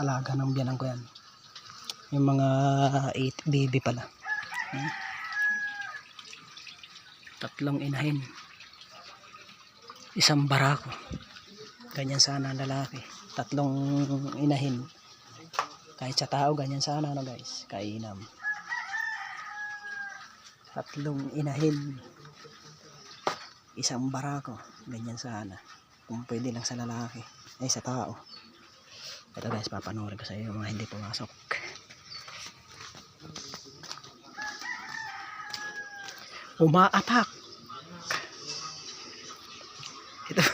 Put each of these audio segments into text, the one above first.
alaga ng biyanan ko yan. Yung mga 8 baby pala. Tatlong inahin. Isang barako. Ganyan sana ang lalaki. Tatlong inahin. Kahit sa tao, ganyan sana no guys. Kainam. Tatlong inahin. Isang barako. Ganyan sana. Kung pwede lang sa lalaki. Ay sa tao. Ito guys, papanoorin ko sa iyo mga hindi pumasok. Umaapak. Ito.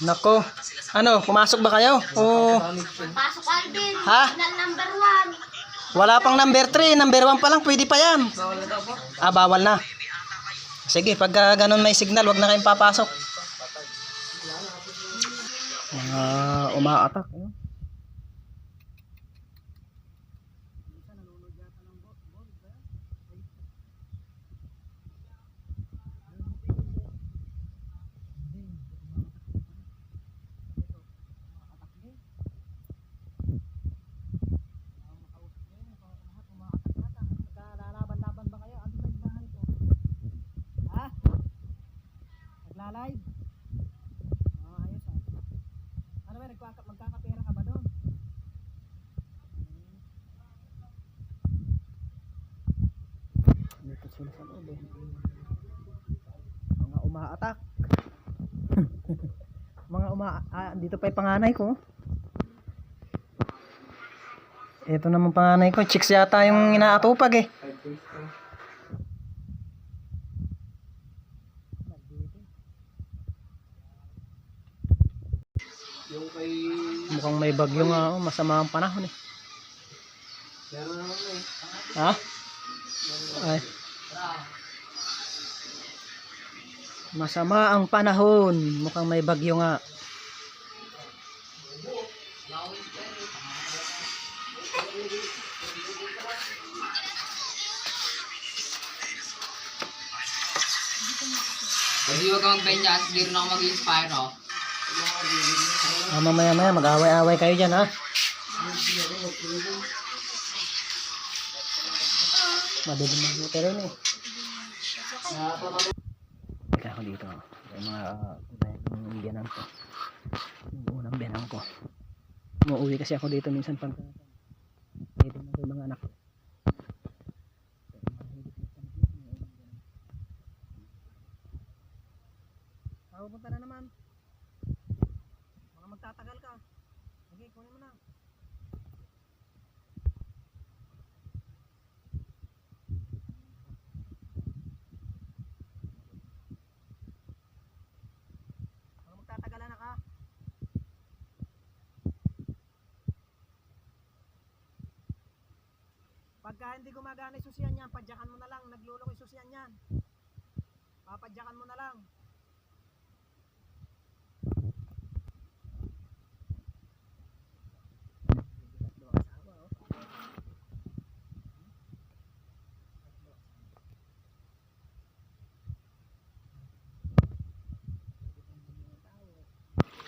Nako. Ano, pumasok ba kayo? O Pasok Alvin. ha? Number 1. Wala pang number 3, number 1 pa lang, pwede pa yan. Bawal na. Sige, pag ganun may signal, wag na kayong papasok. Umaatak. Lalaban-laban ba kayo? Ano ba yung bahay ko? Ha? Nagla-live? Ayos ah. Ano ba, magkakapera ka ba doon? Dito sila sa loob eh. Mga umaatak. Dito pa yung panganay ko. Ito naman panganay ko. Chicks yata yung inaatupag eh. Mukhang may bagyo nga. Masama ang panahon eh. Ha? Ay. Masama ang panahon. Mukhang may bagyo nga. Hindi wag kang magpenya, hindi rin ako mag-inspire, oh. Mamaya mag-away-away kayo dyan ha. Madilim na dito rin eh. Teka ako dito. Yung mga unang biyanan ko. Yung unang biyanan ko. Umuwi kasi ako dito minsan pag dito na yung mga anak ko. Pupunta na naman. Mga magtatagal ka. Okay, kunin mo na. Mga magtatagalan na ka. Pagka hindi gumagana yung susiyan yan, padyakan mo na lang. Naglulok yung susiyan yan. Papadyakan mo na lang.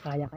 Kaya.